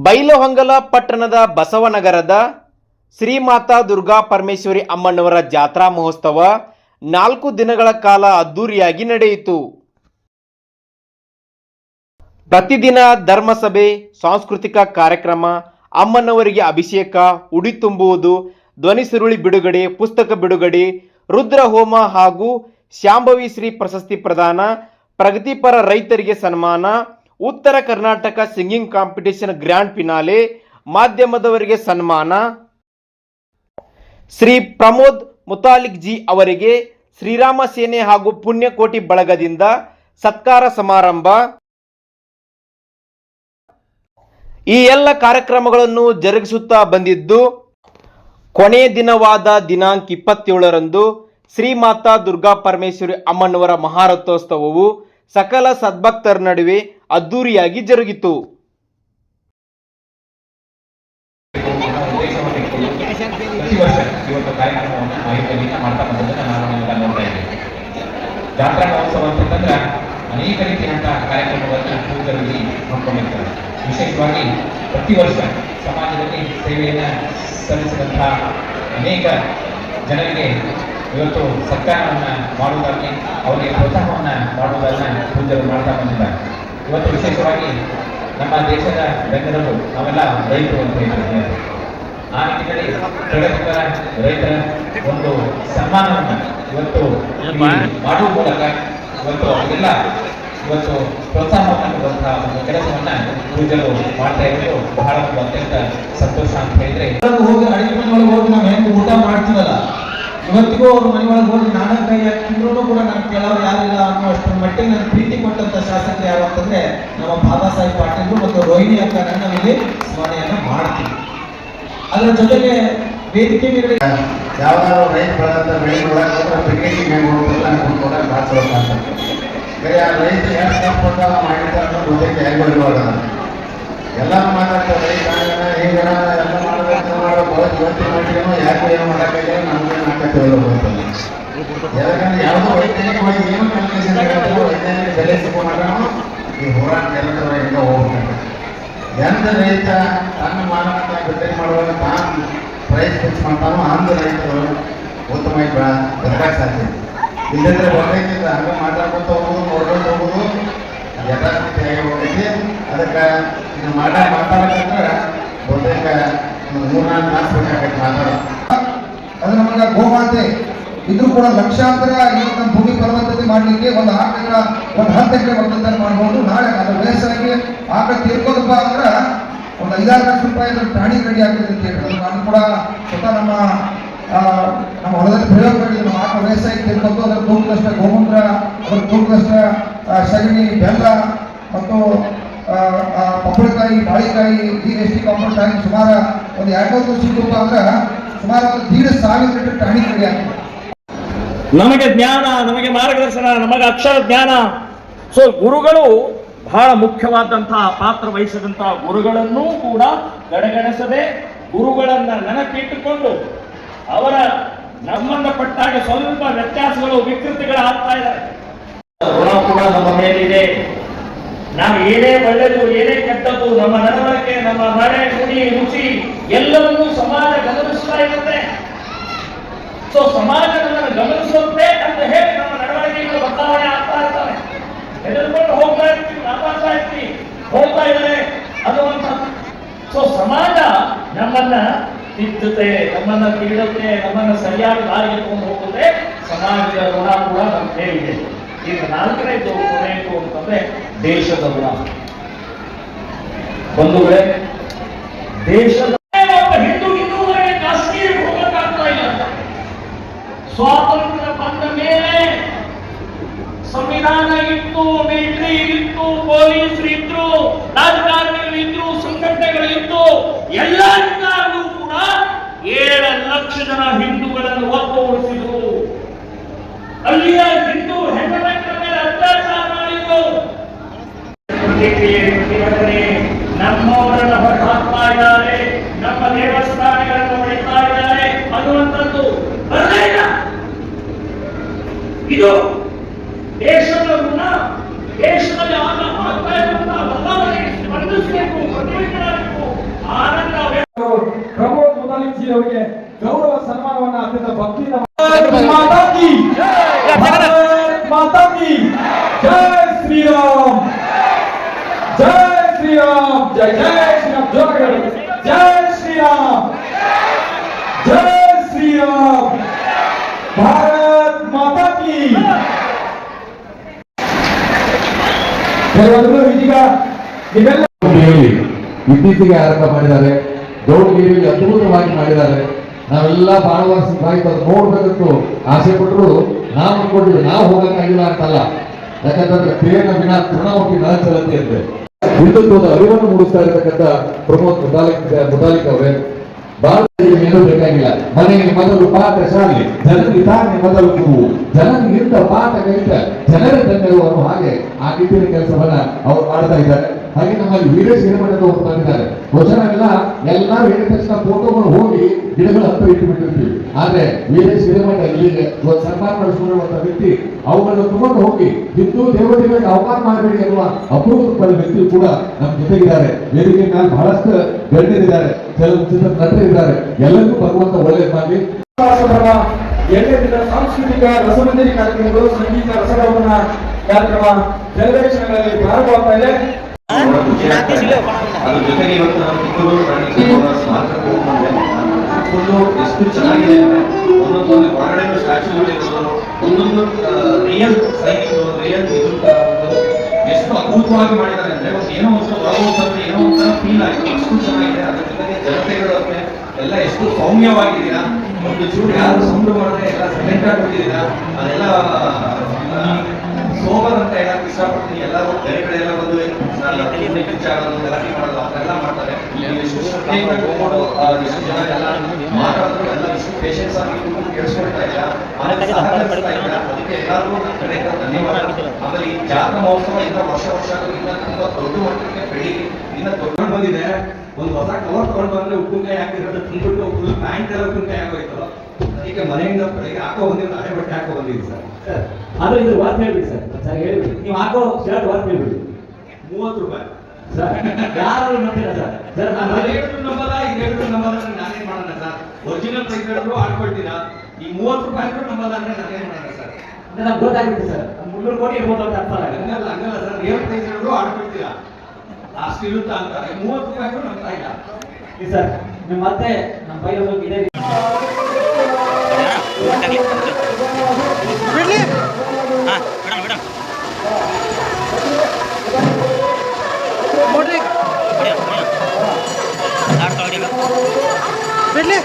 ಬೈಲಹೊಂಗಲ ಪಟ್ಟಣದ ಬಸವನಗರದ ಶ್ರೀಮಾತಾ ದುರ್ಗಾ ಪರಮೇಶ್ವರಿ ಅಮ್ಮನವರ ಜಾತ್ರಾ ಮಹೋತ್ಸವ 4 ದಿನಗಳ ಕಾಲ ಅದ್ದೂರಿಯಾಗಿ ನಡೆಯಿತು. ಪ್ರತಿದಿನ ಧರ್ಮಸಭೆ, ಸಾಂಸ್ಕೃತಿಕ ಕಾರ್ಯಕ್ರಮ, ಅಮ್ಮನವರಿಗೆ ಅಭಿಷೇಕ, ಉಡಿ ತುಂಬುವುದು, ಧ್ವನಿ ಸುರುಳಿ ಬಿಡುಗಡೆ, ಪುಸ್ತಕ ಬಿಡುಗಡೆ, ರುದ್ರ ಹೋಮ ಹಾಗೂ ಶಾಂಭವಿ ಶ್ರೀ ಪ್ರಶಸ್ತಿ ಪ್ರದಾನ, ಪ್ರಗತಿಪರ ರೈತರಿಗೆ ಸನ್ಮಾನ, Uttara Karnataka singing competition grand finale, ಮಾಧ್ಯಮದವರಿಗೆ ಸನ್ಮಾನ, ಶ್ರೀ ಪ್ರಮೋದ್ ಮುತಾಲಿಕ್ ಜಿ ಅವರಿಗೆ ಶ್ರೀರಾಮ ಸೇನೆ ಹಾಗೂ ಪುಣ್ಯಕೋಟಿ ಬಳಗದಿಂದ ಸತ್ಕಾರ ಸಮಾರಂಭ. ಈ ಎಲ್ಲ ಕಾರ್ಯಕ್ರಮಗಳನ್ನು ಜರುಗಿಸುತ್ತಾ ಬಂದಿದ್ದು, ಕೊನೆಯ ದಿನವಾದ ದಿನಾಂಕ 27ರಂದು ಶ್ರೀಮಾತಾ ದುರ್ಗಾ ಪರಮೇಶ್ವರಿ ಅಮ್ಮನವರ ಮಹಾರಥೋತ್ಸವವು ಸಕಲ ಸದ್ಭಕ್ತರ ನಡುವೆ ಅದ್ದೂರಿಯಾಗಿ ಜರುಗಿತು. ಜಾತ್ರಾ ಮಹೋತ್ಸವ ಅಂತಂದ್ರೆ ಅನೇಕ ರೀತಿಯಾದಂತಹ ಕಾರ್ಯಕ್ರಮಗಳನ್ನು ಪೂಜಾರಲ್ಲಿ ಹಮ್ಮಿಕೊಂಡಿರ್ತಾರೆ. ವಿಶೇಷವಾಗಿ ಪ್ರತಿ ವರ್ಷ ಸಮಾಜದಲ್ಲಿ ಸೇವೆಯನ್ನು ಸಲ್ಲಿಸಿದಂತಹ ಅನೇಕ ಜನರಿಗೆ ಇವತ್ತು ಸತ್ಕಾರವನ್ನು ಮಾಡುವುದಾಗಿ ಅವರಿಗೆ ಪ್ರೋತ್ಸಾಹವನ್ನು ಮಾಡುವುದನ್ನು ಪೂಜಾರು ಮಾಡ್ತಾ ಬಂದಿದ್ದಾರೆ. ಇವತ್ತು ವಿಶೇಷವಾಗಿ ನಮ್ಮ ದೇಶದ ಬೆನ್ನೆಲುಬು ನಾವೆಲ್ಲ ರೈತರು ಅಂತ ಹೇಳ್ತಾರೆ. ಆ ನಿಟ್ಟಿನಲ್ಲಿ ಪ್ರಗತಿಪರ ರೈತರ ಒಂದು ಸನ್ಮಾನವನ್ನು ಇವತ್ತು ಮಾಡುವ ಮೂಲಕ ಇವತ್ತು ಅವರೆಲ್ಲ ಇವತ್ತು ಪ್ರೋತ್ಸಾಹವನ್ನು ಕೊಡುವಂತಹ ಒಂದು ಕೆಲಸವನ್ನ ಪೂಜರು ಮಾಡ್ತಾ ಇರೋದು ಬಹಳ ಒಂದು ಅತ್ಯಂತ ಸಂತೋಷ ಅಂತ ಹೇಳಿದ್ರೆ, ಹೋಗಿ ಅಡಿಗೆ ಮನೆ ಹೋಗಿ ನಾವು ಹೆಂಗೆ ಊಟ ಮಾಡ್ತೀವಲ್ಲ, ಇವತ್ತಿಗೂ ಅವ್ರ ಮನೆ ಒಳಗೆ ಹೋಗಿ ನಾನಾ ಕೈ ಹಾಕಿದ್ರು ಕೂಡ ನಾನು ಕೆಲವರು ಯಾರಿಲ್ಲ ಅನ್ನೋ ಅಷ್ಟರ ಮಟ್ಟಿಗೆ ನಾನು ಪ್ರೀತಿ ಕೊಟ್ಟಂತ ಶಾಸಕರು ಯಾವ ಅಂತಂದ್ರೆ ನಮ್ಮ ಬಾಬಾ ಸಾಹೇಬ್ ಪಾಟೀಲ್ ಮತ್ತು ರೋಹಿಣಿ ಅಂತ ನಾವಿಲ್ಲಿ ಸ್ಮರಣೆಯನ್ನ ಮಾಡ್ತೀವಿ. ಅದರ ಜೊತೆಗೆ ವೇದಿಕೆ ಮೇಲೆ ಯಾವ್ದಾದ್ರು ರೈತ ಬೆಳೆದಂತ ಬೆಳೆಗಳ ಕ್ರಿಕೆಟಿಂಗ್ ಕೊಡೋಕೆ ಭಾಳ ಬೇರೆ ಆ ರೈತ ಏನು ಸೇರ್ಕೊಂಡ ಮಾಡಿರ್ತಾರೆ ಗೊತ್ತೈತೆ ಹೆಂಗೆ ಇರುವಾಗ ಎಲ್ಲ ಮಾತಾಡ್ತಾರೆ. ರೈತ ಹಿಂಗಣ ಎಲ್ಲ ಮಾಡಬೇಕು ಮಾಡಬೇಕು ಯೋಚನೆ ಮಾಡಿದ್ರು ಯಾಕೆ ಏನು ಮಾಡೋಕ್ಕಾಗ ನಮ್ಗೆ ಹಾಕತ್ತೇವಲ್ಲ ಗೊತ್ತಲ್ಲ. ಯಾಕಂದ್ರೆ ಯಾವುದೋ ವೈಜ್ಞಾನಿಕವಾಗಿ ಏನು ಕ್ಯಾಲ್ಕುಲೇಷನ್ ವೈಜ್ಞಾನಿಕ ಬೆಲೆ ಸಿಗೋಣ ಈ ಹೋರಾಟ ಎಲ್ಲದರ ಹಿಂಗೆ ಹೋಗ್ಬೇಕು. ಎಂತ ರೈತ ತನ್ನ ಮಾನವನ್ನ ಬಿಡುಗಡೆ ಮಾಡುವಾಗ ತಾನು ಪ್ರೈಸ್ ಫಿಕ್ಸ್ ಮಾಡ್ತಾನೋ ಅಂದ ರೈತರು ಉತ್ತಮವಾಗಿ ಬದುಕಕ್ಕೆ ಸಾಧ್ಯ. ಇಲ್ಲಂದ್ರೆ ಹೊರಗಿಂದ ಹಂಗೆ ಮಾತಾಡ್ಕೊತ ಹೋಗೋದು, ನೋಡ್ಕೊಂಡು ಹೋಗೋದು ಯಥಾಸ್ಥಿತಿಯಾಗಿ ಹೋಗೈತಿ. ಅದಕ್ಕೆ ಇದು ಮಾತಾಡಕ್ಕಂದ್ರೆ ಬಹುತೇಕ 3-4 ತಾಸು ಬೇಕಾಗೈತೆ ಮಾತಾಡೋದು. ಅದು ನಮಗೆ ಗೋಮಾತೆ ಇದ್ರೂ ಕೂಡ ಲಕ್ಷಾಂತರ ನಮ್ಮ ಭೂಮಿ ಫಲವತ್ತತೆ ಮಾಡಲಿಕ್ಕೆ ಒಂದು ಆಕಳ ಒಂದು 10 ಎಕರೆ ಒಕ್ಕಲ್ತನ ಮಾಡ್ಬೋದು. ನಾಳೆ ಅದು ವಯಸ್ಸಾಗಿ ಆಕಳ ತೀರ್ಕೋದಪ್ಪ ಅಂದ್ರೆ ಒಂದು 5-6 ಲಕ್ಷ ರೂಪಾಯಿ ಪ್ರಾಣಿ ರೆಡಿ ಆಗ್ತದೆ ಅಂತ ಹೇಳಿ ನಾನು ಕೂಡ ಸ್ವತಃ ನಮ್ಮ ಹೊಲದಲ್ಲಿ ಪ್ರಯೋಗ ಮಾಡಿದ್ರು. ನಮ್ಮ ಆಕಳ ವಯಸ್ಸಾಗಿ ತೀರ್ಕೊಂಡು ಅದರ ತೂಕದಷ್ಟ ಗೋಮೂತ್ರ, ಅದರ ತೂಕದಷ್ಟ ಸಗಣಿ, ಬೆಲ್ಲ ಮತ್ತು ಪಪ್ಪಳಕಾಯಿ, ಬಾಳಿಕಾಯಿ, GST ಕಾಂಪೌಂಡ್ ಆಗಿ ಸುಮಾರು ಒಂದು 200 ವರ್ಷ ತುಪ್ಪ ಅಂದ್ರೆ ಸುಮಾರು ಒಂದು 1,500 ಲೀಟರ್ ಪ್ರಾಣಿ ರೆಡಿ ಆಗ್ತದೆ. ನಮಗೆ ಜ್ಞಾನ, ನಮಗೆ ಮಾರ್ಗದರ್ಶನ, ನಮಗೆ ಅಕ್ಷರ ಜ್ಞಾನ. ಸೊ ಗುರುಗಳು ಬಹಳ ಮುಖ್ಯವಾದಂತಹ ಪಾತ್ರ ವಹಿಸಿದಂತಹ ಗುರುಗಳನ್ನೂ ಕೂಡ ಕಡೆಗಣಿಸದೆ ಗುರುಗಳನ್ನ ನೆನಪಿಟ್ಟುಕೊಂಡು ಅವರ ನಮ್ಮನ್ನ ಪಟ್ಟಾಗ ಸ್ವಲ್ಪ ವ್ಯತ್ಯಾಸಗಳು, ವಿಕೃತಿಗಳಾಗ್ತಾ ಇದ್ದಾರೆ. ಋಣ ಕೂಡ ನಮ್ಮ ಮೇಲಿದೆ. ನಾವು ಏನೇ ಒಳ್ಳೆಯದು, ಏನೇ ಕೆಟ್ಟದ್ದು, ನಮ್ಮ ನಡವಳಿಕೆ, ನಮ್ಮ ನಡೆ, ನುಡಿ, ರುಚಿ ಎಲ್ಲವನ್ನೂ ಸಮಾಜ ಗಮನಿಸ್ತಾ ಇರುತ್ತೆ. ಸೊ ಸಮಾಜ ನಮ್ಮನ್ನು ಗಮನಿಸುತ್ತೆ ಅಂತ ಹೇಳಿ ನಮ್ಮ ನಡವಳಿಕೆಗಳು ಬದಲಾವಣೆ ಆಗ್ತಾ ಇರ್ತವೆ. ಹೆದರ್ಕೊಂಡು ಹೋಗ್ತಾ ಇರ್ತೀವಿ, ಮಾತಾಡ್ತಾ ಇರ್ತೀವಿ, ಹೋಗ್ತಾ ಇದ್ದಾರೆ ಅನ್ನುವಂಥ. ಸೊ ಸಮಾಜ ನಮ್ಮನ್ನ ತಿದ್ದುತ್ತೆ, ನಮ್ಮನ್ನ ಕೀಳುತ್ತೆ, ನಮ್ಮನ್ನ ಸರಿಯಾದ ದಾರಿಗೆ ತಗೊಂಡು ಹೋಗುತ್ತೆ. ಸಮಾಜದ ಋಣ ಕೂಡ ನಮ್ಮ ಮೇಲಿದೆ. ಈಗ 4ನೇದು ಕೊನೆಯದು ಅಂತಂದ್ರೆ ದೇಶದ ಋಣ. ಬಂಧುಗಳೇ, ದೇಶದ ಹಿಂದೂವರೆಗೆ ಕಾಶ್ಮೀರಕ್ಕೆ ಹೋಗಕ್ಕಾಗ್ತಾ ಇಲ್ಲ. ಸ್ವಾತಂತ್ರ್ಯ ಬಂದ ಮೇಲೆ ಸಂವಿಧಾನ ಇತ್ತು, ಮಿಲಿಟರಿ ಇತ್ತು, ಪೊಲೀಸರು ಇದ್ರು, ರಾಜಕಾರಣಿಗಳು ಇದ್ರು, ಸಂಘಟನೆಗಳು ಇತ್ತು. ಎಲ್ಲರಿಗೂ ಕೂಡ 7 ಲಕ್ಷ ಜನ ಹಿಂದೂಗಳನ್ನು ಒತ್ತುವರಿಸಿದ್ರು. ಅಲ್ಲಿಯ ಹಿಂದೂ ಹೆಣ್ಣುಮಕ್ಕಳ ಮೇಲೆ ಅತ್ಯಾಚಾರ ಮಾಡಿದ್ರು. ಪ್ರತಿಭಟನೆ ನಮ್ಮವರನ್ನ ಹೊರಹಾಕ್ತಾ ಇದ್ದಾರೆ, ನಮ್ಮ ದೇವಸ್ಥಾನಗಳನ್ನು ಹೊಡಿತಾ ಇದ್ದಾರೆ ಅನ್ನುವಂಥದ್ದು ಬರಲೇ ಇಲ್ಲ. ಇದು ದೇಶದ ಋಣ. ದೇಶದಲ್ಲಿ ಆಗ್ತಾ ಇರುವಂತಹ ಬದಲಾವಣೆಗೆ ಸ್ಪಂದಿಸಬೇಕು, ಪ್ರತಿಭಟನೆ ಶ್ರೀರಾಮ್ ಜೈ ಜೈ ಶ್ರೀರಾಮ್ ಜೋರಾಗಿ ಜೈ ಶ್ರೀರಾಮ್ ಜೈ ಶ್ರೀರಾಮ್ ಭಾರತ್ ಮಾತಾ ಕಿ ಇದೀಗ ನೀವೆಲ್ಲ ಇತ್ತೀಚೆಗೆ ಆರಂಭ ಮಾಡಿದ್ದಾರೆ. ಗೌಡಗಿರಿಯಲ್ಲಿ ಅದ್ಭುತವಾಗಿ ಮಾಡಿದ್ದಾರೆ. ನಾವೆಲ್ಲ ಬಹಳ ವರ್ಷ ನೋಡ್ಬೇಕಂತೂ ಆಸೆ ಪಟ್ಟರು ನಾವು ಅನ್ಕೊಂಡಿದ್ವಿ, ನಾವು ಹೋಗಕ್ಕಾಗಿಲ್ಲ ಅಂತಲ್ಲ. ಯಾಕಂತಂದ್ರೆ ಪ್ರೇಮ ವಿನಾ ತೃಣಮುಖಿ ನ ಚಲತೆ ಅಂತೆ ಹಿಂದುತ್ವದ ಅರಿವನ್ನು ಮೂಡಿಸ್ತಾ ಇರತಕ್ಕಂಥ ಪ್ರಮೋದ್ ಮುತಾಲಿಕ್ ಅವರೇ ಬಹಳ ಏನೂ ಬೇಕಾಗಿಲ್ಲ. ಮನೆಗೆ ಮೊದಲು ಪಾಠ ಶಾಲೆ, ಜನರಿಗೆ ತಾನೇ ಮೊದಲು ಗುರು, ಜನರಿಗಿಂತ ಪಾಠ ಕಲಿತ ಜನರ ಧನ್ಯರು ಹಾಗೆ ಆ ರೀತಿಯ ಕೆಲಸವನ್ನ ಅವರು ಮಾಡ್ತಾ ಇದ್ದಾರೆ. ಹಾಗೆ ನಮ್ಮಲ್ಲಿ ವೀರೇಶ್ ಹಿರೇಮಠದವರು ಬಂದಿದ್ದಾರೆ. ಬಹುಶಃ ಎಲ್ಲರೂ ಹೇಳಿದ ತಕ್ಷಣ ಫೋಟೋಗಳು ಹೋಗಿ ಗಿಡಗಳು ಹತ್ತು ಇಟ್ಟು ಬಿಟ್ಟಿರ್ತೀವಿ. ಆದ್ರೆ ವೀರೇಶ್ ಹಿರೇಮಠ ಇಲ್ಲಿಗೆ ಸನ್ಮಾನ ಮಾಡಿಸಿಕೊಳ್ಳುವಂತ ವ್ಯಕ್ತಿ ಅವುಗಳನ್ನು ತಗೊಂಡು ಹೋಗಿ ಹಿಂದೂ ದೇವತೆಗಳಿಗೆ ಅವಮಾನ ಮಾಡಬೇಡಿ ಎನ್ನುವ ಅಪರೂಪದ ವ್ಯಕ್ತಿ ಕೂಡ ನಮ್ಮ ಜೊತೆಗಿದ್ದಾರೆ. ವೇದಿಕೆ ಮೇಲೆ ಬಹಳಷ್ಟು ಗಣ್ಯರಿದ್ದಾರೆ, ಚಲನಚಿತ್ರ ನಟರಿದ್ದಾರೆ. ಎಲ್ಲರಿಗೂ ಭಗವಂತ ಒಳ್ಳೆಯ ಮಾಡಿ. 8ನೇ ದಿನದ ಸಾಂಸ್ಕೃತಿಕ ರಸಮಂಜರಿ ಕಾರ್ಯಕ್ರಮಗಳು, ಸಂಗೀತ ರಸಗೌರವ ಕಾರ್ಯಕ್ರಮ ಕೆಲವೇ ಕ್ಷಣಗಳಲ್ಲಿ ಪ್ರಾರಂಭವಾಗ್ತಾ ಇದೆ. ಅದ್ರ ಜೊತೆಗೆ ಇವತ್ತು ನಮ್ಮ ಕಿತ್ತೂರು ಸ್ಮಾರಕ ಫುಲ್ಲು ಎಷ್ಟು ಚೆನ್ನಾಗಿದೆ ಅಂದ್ರೆ ಒಂದೊಂದು ಹೊರಗಡೆ ಸ್ಟ್ಯಾಚ್ಯೂಗಳಿರ್ಬೋದು, ಒಂದೊಂದು ರಿಯಲ್ ಸೈನಿಕರು ರಿಯಲ್ ಎಷ್ಟು ಅದ್ಭುತವಾಗಿ ಮಾಡಿದ್ದಾರೆ ಅಂದ್ರೆ ಏನೋ ಒಂದು ಹೊರಗೋಗ್ತಂದ್ರೆ ಏನೋ ಒಂಥರ ಫೀಲ್ ಆಯ್ತು. ಅಷ್ಟು ಚೆನ್ನಾಗಿದೆ. ಅದ್ರ ಜೊತೆಗೆ ಜನತೆಗಳು ಅಂದ್ರೆ ಎಲ್ಲ ಎಷ್ಟು ಸೌಮ್ಯವಾಗಿದ್ದೀರಾ, ಒಂದು ಚೂರು ಯಾರು ಸೌಂಡ್ ಮಾಡಿದ್ರೆ ಎಲ್ಲ ಸೈಲೆಂಟ್ ಆಗಿಬಿಟ್ಟಿದ್ದೀರಾ. ಅದೆಲ್ಲ ಸೋಬರ್ ಅಂತ ಹೇಳಕ್ ಇಷ್ಟಪಡ್ತೀನಿ. ಎಲ್ಲರೂ ಬೇರೆ ಕಡೆ ಎಲ್ಲ ಬಂದು ಗಲಾಟೆ ಮಾಡೋದು ಅದೆಲ್ಲ ಮಾಡ್ತಾರೆ. ಎಷ್ಟು ಶ್ರದ್ಧೆಯಿಂದ ಕೂತ್ಕೊಂಡು ಎಷ್ಟು ಜನ ಎಲ್ಲ ಮಾತಾಡಿದ್ರು ಎಲ್ಲ ಇಷ್ಟು ಪೇಷನ್ಸ್ ಆಗಿ ಕೇಳಿಸ್ಕೊಳ್ತಾ ಇಲ್ಲ, ಸಹಕರಿಸ್ತಾ ಇಲ್ಲ. ಅದಕ್ಕೆ ಎಲ್ಲರಿಗೂ ನನ್ನ ಕಡೆಯಿಂದ ಧನ್ಯವಾದ. ಆಮೇಲೆ ಈ ಜಾತ್ರಾ ಮಹೋತ್ಸವ ಇನ್ನ ವರ್ಷ ಇನ್ನ ತುಂಬಾ ದೊಡ್ಡ ಮಟ್ಟಕ್ಕೆ ಬೆಳೀಲಿ. ಇನ್ನ ದೊಡ್ಡ ಬಂದಿದೆ. ಒಂದು ಹೊಸ ಕವರ್ ತಗೊಂಡು ಬಂದ್ರೆ ಉಪ್ಪಿನಕಾಯಿ ಹಾಕಿರೋದು ತಿನ್ಬಿಟ್ಟು ಫುಲ್ ಪ್ಯಾಂಟ್ ಎಲ್ಲ ಉಪ್ಪಿನಕಾಯಿ ಆಗೋಯ್ತು. ಅದಕ್ಕೆ ಮನೆಯಿಂದ ಬೆಳಗ್ಗೆ ಹಾಕೋ ಬಂದಿದ್ದು ಹಳೆ ಬಟ್ಟೆ ಹಾಕೋ ಬಂದಿದ್ದು ಸರ್. ಆದ್ರೆ ಇದು ವಾರ್ತೆ ಹೇಳ್ಬಿಡಿ ಸರ್ ಹೇಳ್ಬಿಡಿ. ನೀವು ಹಾಕೋ ಶರ್ಟ್ ವಾರ್ತೆ ಹೇಳ್ಬಿಡಿ. 30 ರೂಪಾಯಿ ಸರ್ ಯಾರು ನಂಬಿಲ್ಲ ಸರ್ ನಾನು ಹೇಳಿದ್ರು ನಂಬಲ್ಲ, ಈಗ ಹೇಳಿದ್ರು ನಂಬಲ್ಲ. ನಾನೇನ್ ಮಾಡೋಣ ಸರ್? ಒರಿಜಿನಲ್ ಪ್ರೈಸ್ ಹೇಳಿದ್ರು ಆಡ್ಕೊಳ್ತೀರಾ, ಈ 30 ರೂಪಾಯಿ ನಂಬಲ್ಲ ಅಂದ್ರೆ ನಾನೇನ್ ಮಾಡೋಣ ಸರ್? ನಮ್ಗೆ ಗೊತ್ತಾಗ್ಬಿಟ್ಟು ಸರ್ 300 ಕೋಟಿ ಇರ್ಬೋದು ಅಂತ ಅರ್ಥ ಆಗಲ್ಲ. ಹಂಗಲ್ಲ ಸರ್, ರಿಯಲ್ ಪ್ರೈಸ್ ಹೇಳಿದ್ರು ಆಡ್ಕೊಳ್ತೀರಾ, ಅಷ್ಟು ಇರುತ್ತಾ ಅಂತ. 30 ರೂಪಾಯಿ ನಂಬ್ತಾ ಇಲ್ಲ ಸರ್. ನೀವು ಮತ್ತೆ ನಮ್ಮ ಬೈರೋದು ಇದೆ ಬಿಡ್ಲಿ